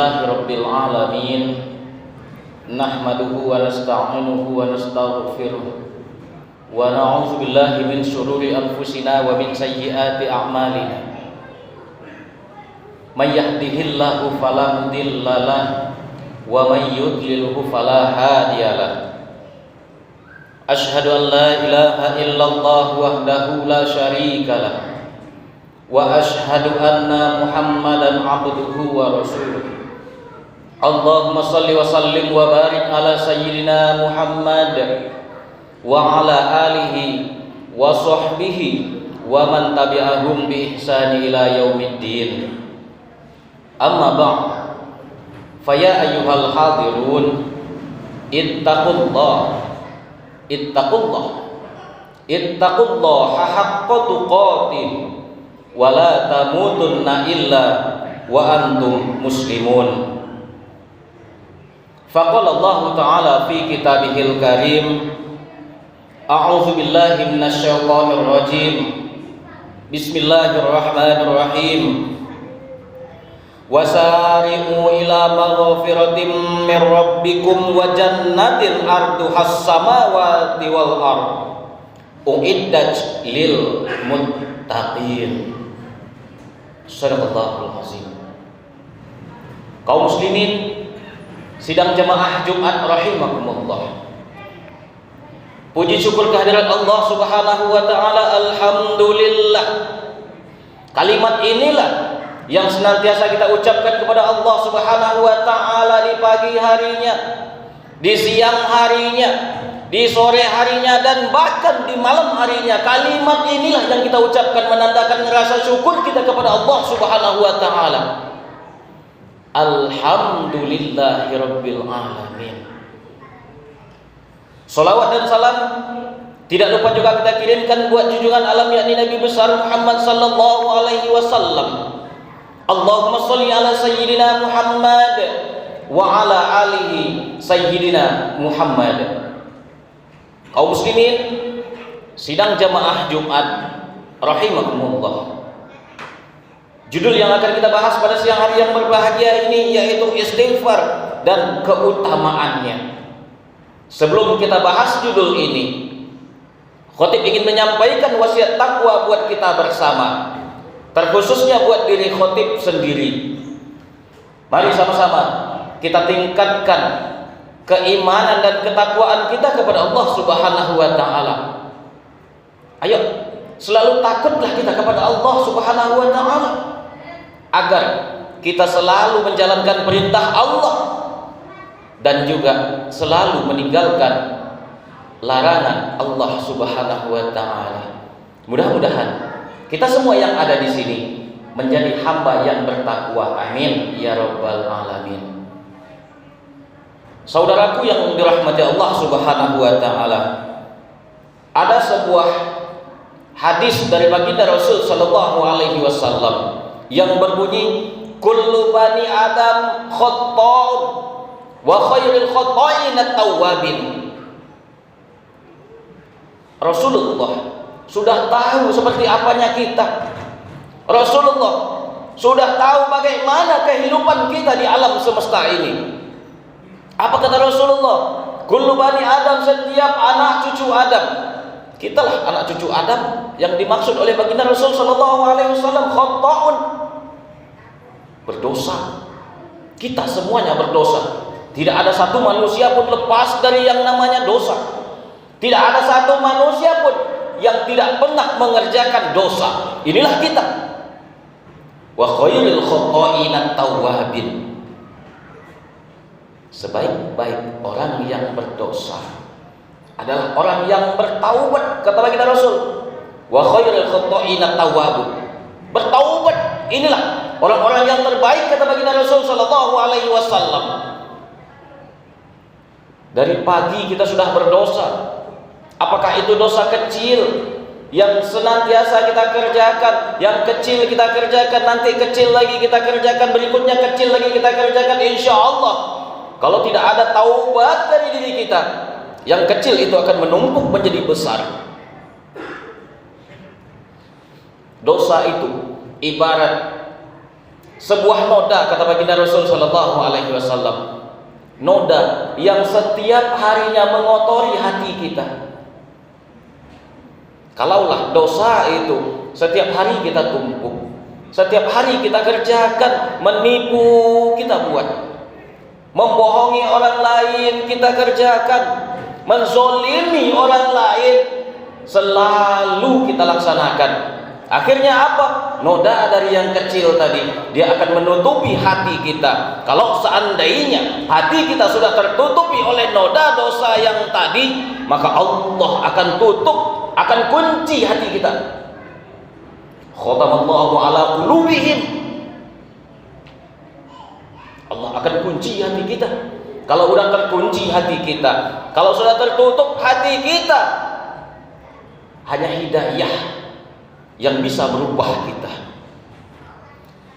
Alhamdulillahirabbil alamin. Nahmaduhu wa nasta'inuhu wa nastaghfiruh. Wa na'udzu billahi min syururi anfusina wa min sayyiati a'malina. May yahdihillahu fala mudilla lahu wa may yudlilhu fala hadiya lahu. Asyhadu an la ilaha illallah wahdahu la syarika lahu wa asyhadu anna Muhammadan abduhu wa rasuluh. Allahumma salli wa sallim wa barik ala sayyidina Muhammad wa ala alihi wa sahbihi wa man tabi'ahum bi ihsani ila yaumiddin. Amma ba'd. Faya ayyuhal hadirun, ittaqullah haqqa tuqatih wa la tamutunna illa wa antum muslimun. Faqala Allah Ta'ala fi kitabihil karim, a'udzu billahi minasy syaithanir rajim. Bismillahirrahmanirrahim. Wasari'u ila maghfiratin min rabbikum wa jannatin arduhas samawati wal ardh uiddat lil muttaqin. Shadaqallahul azim. Kaum muslimin sidang jemaah Jumat rahimakumullah. Puji syukur kehadirat Allah Subhanahu wa taala, alhamdulillah. Kalimat inilah yang senantiasa kita ucapkan kepada Allah Subhanahu wa taala di pagi harinya, di siang harinya, di sore harinya, dan bahkan di malam harinya. Kalimat inilah yang kita ucapkan menandakan rasa syukur kita kepada Allah Subhanahu wa taala. Alhamdulillahirabbil alamin. Salawat dan salam tidak lupa juga kita kirimkan buat junjungan alam yakni Nabi besar Muhammad sallallahu alaihi wasallam. Allahumma sholli ala sayyidina Muhammad wa ala alihi sayyidina Muhammad. Kaum muslimin sidang jamaah Jumat rahimakumullah. Judul yang akan kita bahas pada siang hari yang berbahagia ini yaitu istighfar dan keutamaannya. Sebelum kita bahas judul ini, khatib ingin menyampaikan wasiat takwa buat kita bersama, terkhususnya buat diri khatib sendiri. Mari sama-sama kita tingkatkan keimanan dan ketakwaan kita kepada Allah Subhanahu wa taala. Ayo, selalu takutlah kita kepada Allah Subhanahu wa taala agar kita selalu menjalankan perintah Allah dan juga selalu meninggalkan larangan Allah Subhanahu wa taala. Mudah-mudahan kita semua yang ada di sini menjadi hamba yang bertakwa. Amin ya rabbal alamin. Saudaraku yang dirahmati Allah Subhanahu wa taala, ada sebuah hadis dari baginda Rasul sallallahu alaihi wasallam yang berbunyi, kullu bani adam khata'un wa khairul khata'in at-tawwabin. Rasulullah sudah tahu seperti apanya kita. Rasulullah sudah tahu bagaimana kehidupan kita di alam semesta ini. Apa kata Rasulullah? Kullu bani Adam, setiap anak cucu Adam. Kitalah anak cucu Adam yang dimaksud oleh baginda Rasul sallallahu alaihi wasallam, khata'un, berdosa. Kita semuanya berdosa. Tidak ada satu manusia pun lepas dari yang namanya dosa. Tidak ada satu manusia pun yang tidak pernah mengerjakan dosa. Inilah kita. Wa khairul khata'in at-tawwabin. Sebaik-baik orang yang berdosa adalah orang yang bertaubat, kata baginda Rasul. Wa khairul khata'in at-tawwabun. Bertaubat, inilah orang-orang yang terbaik, kata baginda Rasul sallallahu alaihi wasallam. Dari pagi kita sudah berdosa. Apakah itu dosa kecil yang senantiasa kita kerjakan, yang kecil kita kerjakan, nanti kecil lagi kita kerjakan, berikutnya kecil lagi kita kerjakan, insya Allah kalau tidak ada taubat dari diri kita, yang kecil itu akan menumpuk menjadi besar. Dosa itu ibarat Sebuah noda, kata baginda Rasul sallallahu alaihi wasallam, noda yang setiap harinya mengotori hati kita. Kalaulah dosa itu setiap hari kita tumpuk, setiap hari kita kerjakan, menipu kita buat, membohongi orang lain kita kerjakan, menzolimi orang lain selalu kita laksanakan. Akhirnya apa? Noda dari yang kecil tadi, dia akan menutupi hati kita. Kalau seandainya hati kita sudah tertutupi oleh noda dosa yang tadi, maka Allah akan tutup, akan kunci hati kita. Khatamallahu ala qulubihim. Allah akan kunci hati kita. Kalau sudah terkunci hati kita, kalau sudah tertutup hati kita, hanya hidayah yang bisa merubah kita.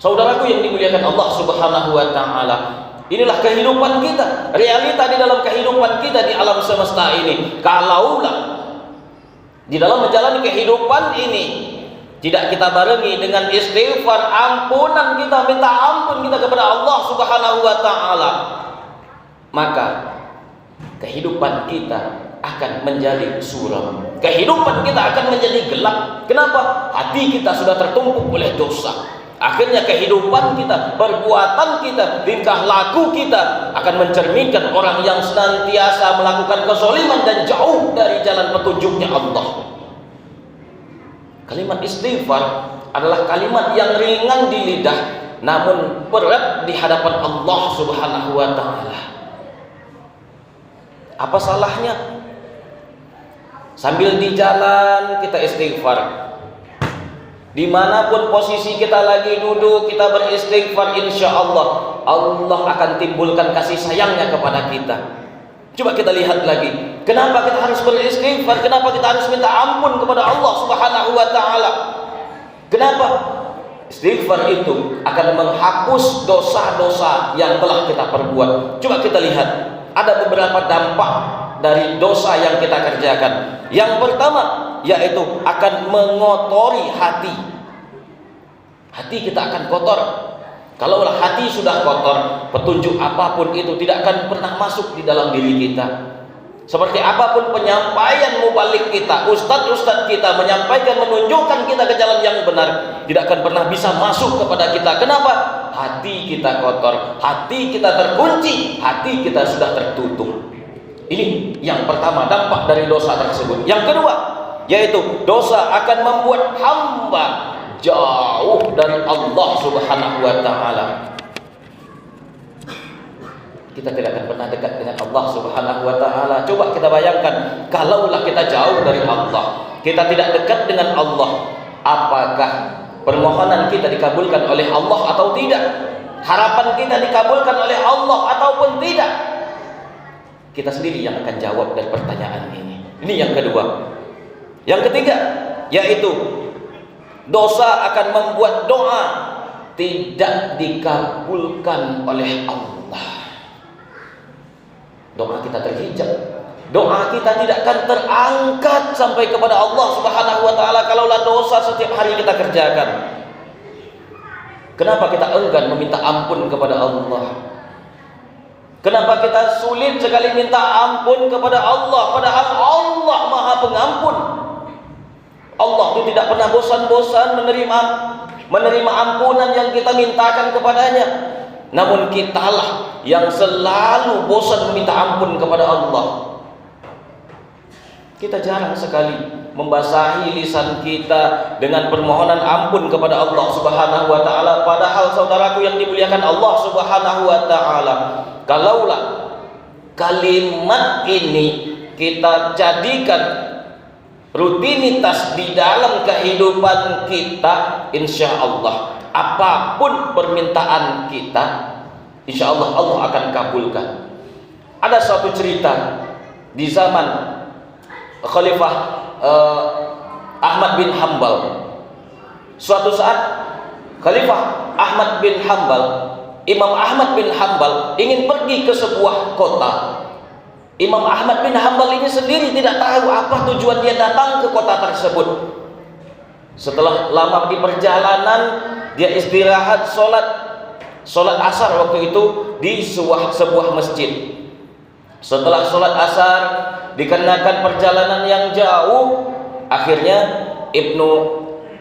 Saudaraku yang dimuliakan Allah Subhanahu wa taala, inilah kehidupan kita, realita di dalam kehidupan kita di alam semesta ini. Kalaulah di dalam menjalani kehidupan ini tidak kita barengi dengan istighfar, ampunan kita, minta ampun kita kepada Allah Subhanahu wa taala, maka kehidupan kita akan menjadi suram. Kehidupan kita akan menjadi gelap. Kenapa? Hati kita sudah tertumpuk oleh dosa. Akhirnya kehidupan kita, perbuatan kita, tingkah laku kita akan mencerminkan orang yang senantiasa melakukan kezaliman dan jauh dari jalan petunjuknya Allah. Kalimat istighfar adalah kalimat yang ringan di lidah, namun berat di hadapan Allah Subhanahu wa taala. Apa salahnya sambil di jalan kita istighfar? Dimanapun posisi kita lagi duduk, kita beristighfar, insya Allah Allah akan timbulkan kasih sayangnya kepada kita. Coba kita lihat lagi, kenapa kita harus beristighfar? Kenapa kita harus minta ampun kepada Allah Subhanahu wa taala? Kenapa? Istighfar itu akan menghapus dosa-dosa yang telah kita perbuat. Coba kita lihat, ada beberapa dampak dari dosa yang kita kerjakan. Yang pertama yaitu akan mengotori hati. Hati kita akan kotor. Kalaulah hati sudah kotor, petunjuk apapun itu tidak akan pernah masuk di dalam diri kita. Seperti apapun penyampaian mubalik kita, ustadz-ustadz kita menyampaikan, menunjukkan kita ke jalan yang benar, tidak akan pernah bisa masuk kepada kita. Kenapa? Hati kita kotor, hati kita terkunci, hati kita sudah tertutup. Ini yang pertama, dampak dari dosa tersebut. Yang kedua, yaitu dosa akan membuat hamba jauh dari Allah Subhanahu wa taala. Kita tidak akan pernah dekat dengan Allah Subhanahu wa taala. Coba kita bayangkan, kalaulah kita jauh dari Allah, kita tidak dekat dengan Allah, apakah permohonan kita dikabulkan oleh Allah atau tidak? Harapan kita dikabulkan oleh Allah ataupun tidak? Kita sendiri yang akan jawab dari pertanyaan ini. Ini yang kedua. Yang ketiga, yaitu dosa akan membuat doa tidak dikabulkan oleh Allah. Doa kita terhijab, doa kita tidak akan terangkat sampai kepada Allah Subhanahu wa taala kalaulah dosa setiap hari kita kerjakan. Kenapa kita enggan meminta ampun kepada Allah? Kenapa kita sulit sekali minta ampun kepada Allah, padahal Allah Maha Pengampun? Allah itu tidak pernah bosan-bosan menerima ampunan yang kita mintakan kepadanya. Namun kitalah yang selalu bosan meminta ampun kepada Allah. Kita jarang sekali membasahi lisan kita dengan permohonan ampun kepada Allah Subhanahu wa taala. Padahal saudaraku yang dimuliakan Allah Subhanahu wa taala, kalaulah kalimat ini kita jadikan rutinitas di dalam kehidupan kita, insya Allah apapun permintaan kita, insya Allah Allah akan kabulkan. Ada suatu cerita di zaman Khalifah Ahmad bin Hanbal. Suatu saat Khalifah Ahmad bin Hanbal, Imam Ahmad bin Hanbal ingin pergi ke sebuah kota. Imam Ahmad bin Hanbal ini sendiri tidak tahu apa tujuan dia datang ke kota tersebut. Setelah lama di perjalanan, dia istirahat, sholat, sholat asar waktu itu di sebuah masjid. Setelah sholat asar, dikarenakan perjalanan yang jauh, akhirnya Ibnu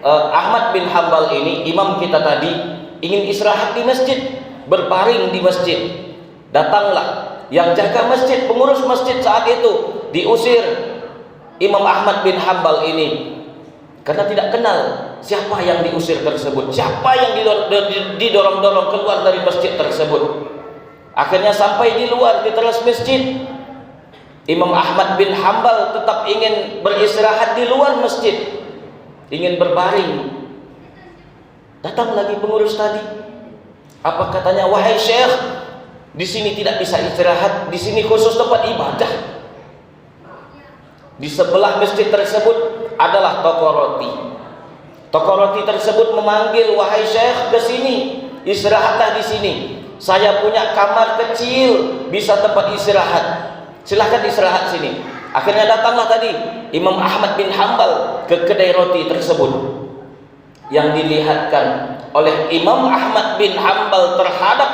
Ahmad bin Hambal ini, imam kita tadi, ingin istirahat di masjid, berbaring di masjid. Datanglah yang jaga masjid, pengurus masjid saat itu, diusir Imam Ahmad bin Hambal ini karena tidak kenal siapa yang diusir tersebut, siapa yang didorong-dorong keluar dari masjid tersebut. Akhirnya sampai di luar, di teras masjid, Imam Ahmad bin Hambal tetap ingin beristirahat di luar masjid, ingin berbaring. Datang lagi pengurus tadi. Apa katanya? Wahai Syekh, di sini tidak bisa istirahat, di sini khusus tempat ibadah. Di sebelah masjid tersebut adalah toko roti. Toko roti tersebut memanggil, wahai Syekh, ke sini, istirahatlah di sini. Saya punya kamar kecil, bisa tempat istirahat. Silahkan istirahat sini. Akhirnya datanglah tadi Imam Ahmad bin Hambal ke kedai roti tersebut. Yang dilihatkan oleh Imam Ahmad bin Hambal terhadap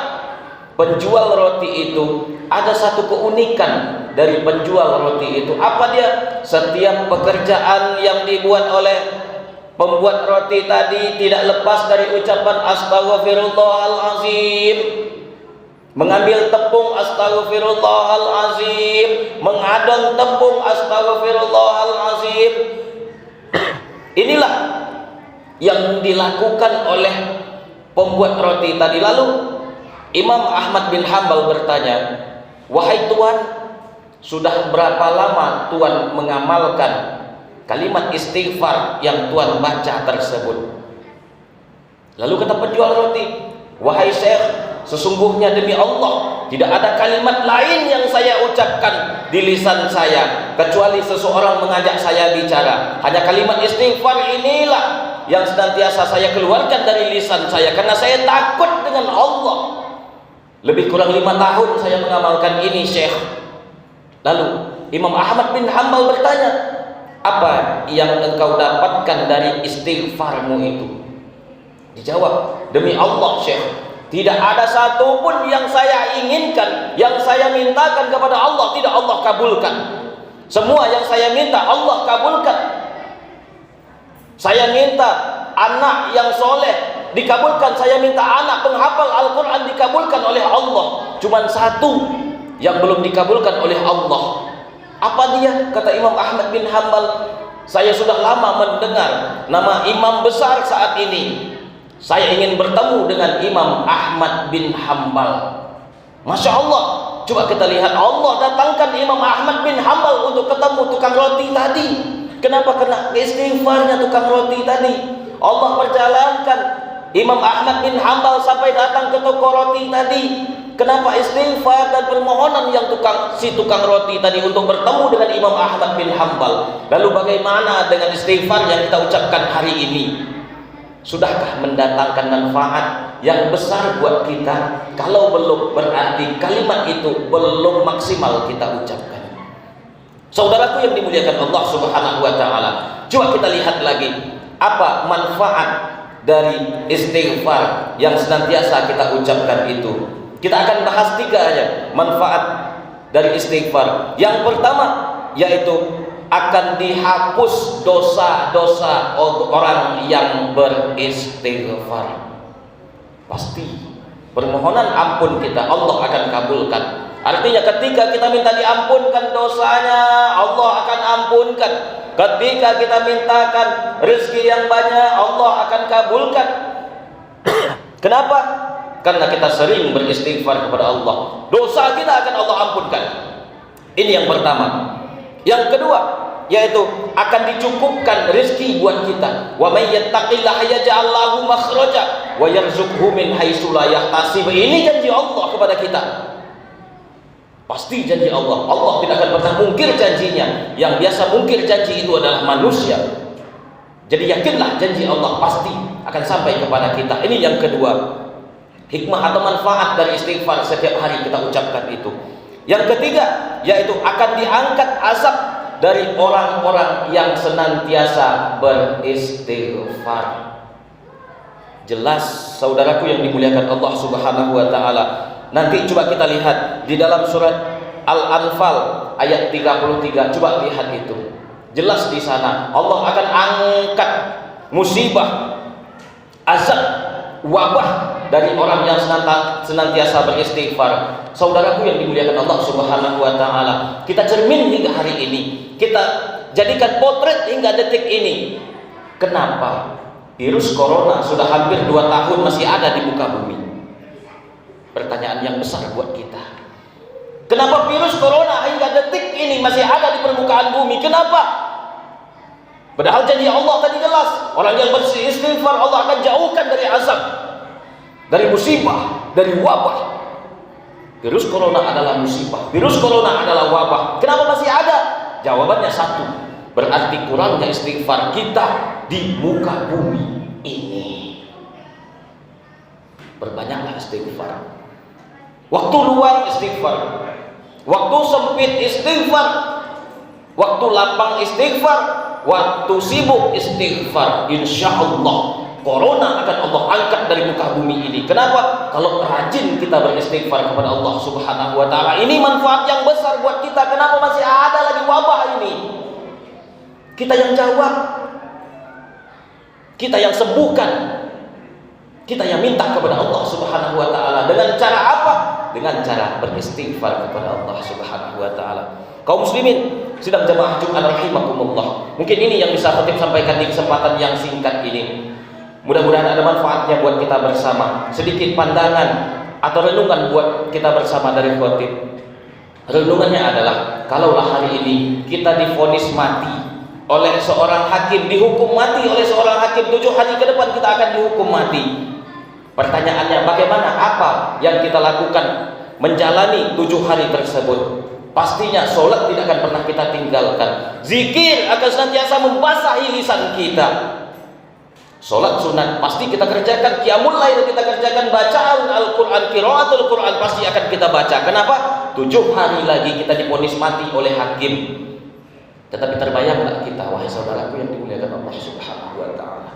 penjual roti itu, ada satu keunikan dari penjual roti itu. Apa dia? Setiap pekerjaan yang dibuat oleh pembuat roti tadi tidak lepas dari ucapan astaghfirullahalazim. Mengambil tepung astaghfirullahalazim, mengadon tepung astaghfirullahalazim. Inilah yang dilakukan oleh pembuat roti tadi. Lalu Imam Ahmad bin Hambal bertanya, wahai Tuan, sudah berapa lama Tuan mengamalkan kalimat istighfar yang Tuan baca tersebut? Lalu kata penjual roti, wahai Syekh, sesungguhnya demi Allah tidak ada kalimat lain yang saya ucapkan di lisan saya kecuali seseorang mengajak saya bicara. Hanya kalimat istighfar inilah yang senantiasa saya keluarkan dari lisan saya, karena saya takut dengan Allah. Lebih kurang 5 tahun saya mengamalkan ini, Syekh. Lalu Imam Ahmad bin Hambal bertanya, apa yang engkau dapatkan dari istighfarmu itu? Dijawab, demi Allah, Syekh, tidak ada satupun yang saya inginkan, yang saya mintakan kepada Allah tidak Allah kabulkan. Semua yang saya minta Allah kabulkan. Saya minta anak yang soleh dikabulkan, saya minta anak penghafal Al-Quran dikabulkan oleh Allah. Cuman satu yang belum dikabulkan oleh Allah. Apa dia? Kata Imam Ahmad bin Hambal, saya sudah lama mendengar nama imam besar saat ini. Saya ingin bertemu dengan Imam Ahmad bin Hambal. Masya Allah, coba kita lihat, Allah datangkan Imam Ahmad bin Hambal untuk ketemu tukang roti tadi. Kenapa? Kena istighfarnya tukang roti tadi. Allah perjalankan Imam Ahmad bin Hambal sampai datang ke toko roti tadi. Kenapa? Istighfar dan permohonan yang si tukang roti tadi untuk bertemu dengan Imam Ahmad bin Hambal. Lalu bagaimana dengan istighfar yang kita ucapkan hari ini? Sudahkah mendatangkan manfaat yang besar buat kita? Kalau belum, berarti kalimat itu belum maksimal kita ucapkan. Saudaraku yang dimuliakan Allah Subhanahu wa taala, coba kita lihat lagi apa manfaat dari istighfar yang senantiasa kita ucapkan itu. Kita akan bahas 3 aja manfaat dari istighfar. Yang pertama yaitu akan dihapus dosa-dosa orang yang beristighfar. Pasti permohonan ampun kita Allah akan kabulkan. Artinya ketika kita minta diampunkan dosanya, Allah akan ampunkan. Ketika kita mintakan rezeki yang banyak, Allah akan kabulkan. Kenapa? Karena kita sering beristighfar kepada Allah, dosa kita akan Allah ampunkan. Ini yang pertama. Yang kedua yaitu akan dicukupkan rezeki buat kita. Wa may yattaqillaha yaj'al lahu makhraja wa yarzuqhu min haitsu la yahtasib. Ini janji Allah kepada kita. Pasti janji Allah. Allah tidak akan pernah mungkir janjinya. Yang biasa mungkir janji itu adalah manusia. Jadi yakinlah janji Allah pasti akan sampai kepada kita. Ini yang kedua, hikmah atau manfaat dari istighfar setiap hari kita ucapkan itu. Yang ketiga yaitu akan diangkat azab dari orang-orang yang senantiasa beristighfar. Jelas saudaraku yang dimuliakan Allah Subhanahu wa taala. Nanti coba kita lihat di dalam surat Al-Anfal ayat 33. Coba lihat itu. Jelas di sana Allah akan angkat musibah, azab, wabah dari orang yang senantiasa beristighfar. Saudaraku yang dimuliakan Allah Subhanahu wa taala, kita cermin hingga hari ini, kita jadikan potret hingga detik ini. Kenapa virus corona sudah hampir 2 tahun masih ada di muka bumi? Pertanyaan yang besar buat kita. Kenapa virus corona hingga detik ini masih ada di permukaan bumi? Kenapa? Padahal janji Allah tadi jelas, orang yang beristighfar Allah akan jauhkan dari azab, dari musibah, dari wabah. Virus corona adalah musibah, virus corona adalah wabah. Kenapa masih ada? Jawabannya satu, berarti kurangnya istighfar kita di muka bumi ini. Berbanyaklah istighfar. Waktu luang istighfar, waktu sempit istighfar, waktu lapang istighfar, waktu sibuk istighfar. Insya Allah corona akan Allah angkat dari muka bumi ini. Kenapa? Kalau rajin kita beristighfar kepada Allah Subhanahu wa taala, ini manfaat yang besar buat kita. Kenapa masih ada lagi wabah ini? Kita yang jawab, kita yang sembuhkan, kita yang minta kepada Allah Subhanahu wa taala. Dengan cara apa? Dengan cara beristighfar kepada Allah Subhanahu wa taala. Kaum muslimin sidang jamaah Jumat rahimakumullah, mungkin ini yang bisa khatib sampaikan di kesempatan yang singkat ini. Mudah-mudahan ada manfaatnya buat kita bersama. Sedikit pandangan atau renungan buat kita bersama dari khatib. Renungannya adalah, kalaulah hari ini kita divonis mati oleh seorang hakim, dihukum mati oleh seorang hakim, 7 hari ke depan kita akan dihukum mati. Pertanyaannya, bagaimana, apa yang kita lakukan menjalani 7 hari tersebut? Pastinya sholat tidak akan pernah kita tinggalkan. Zikir akan senantiasa membasahi lisan kita. Sholat sunat pasti kita kerjakan, qiyamul lail kita kerjakan, bacaan Al-Quran, qiraatul Quran pasti akan kita baca. Kenapa? 7 hari lagi kita divonis mati oleh hakim. Tetapi terbayang tak kita, wahai saudaraku yang dimuliakan Allah Subhanahu wa taala,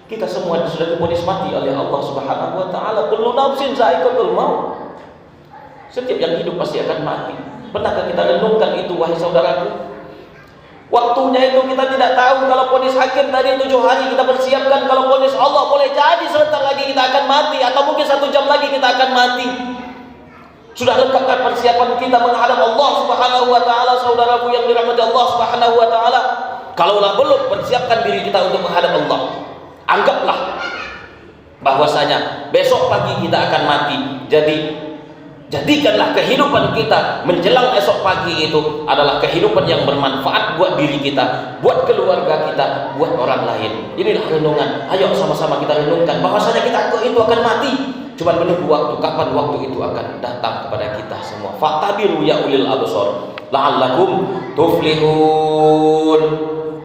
kita semua sudah divonis mati oleh Allah Subhanahu wa taala. Kullu nafsin za'iqatul maut. Setiap yang hidup pasti akan mati. Pernahkah kita renungkan itu, wahai saudaraku? Waktunya itu kita tidak tahu. Kalau vonis hakim tadi 7 hari kita persiapkan. Kalau vonis Allah boleh jadi sebentar lagi kita akan mati, atau mungkin 1 jam lagi kita akan mati. Sudah lengkapkan persiapan kita menghadap Allah Subhanahu wa taala, saudaraku yang dirahmati Allah Subhanahu wa taala? Kalaulah belum, persiapkan diri kita untuk menghadap Allah. Anggaplah bahwasanya besok pagi kita akan mati. Jadi jadikanlah kehidupan kita menjelang esok pagi itu adalah kehidupan yang bermanfaat buat diri kita, buat keluarga kita, buat orang lain. Inilah renungan. Ayo sama-sama kita renungkan bahwasanya kita itu akan mati. Cuma menunggu waktu, kapan waktu itu akan datang kepada kita semua. Fa'tabiru ya ulil absar la'allakum tuflihun.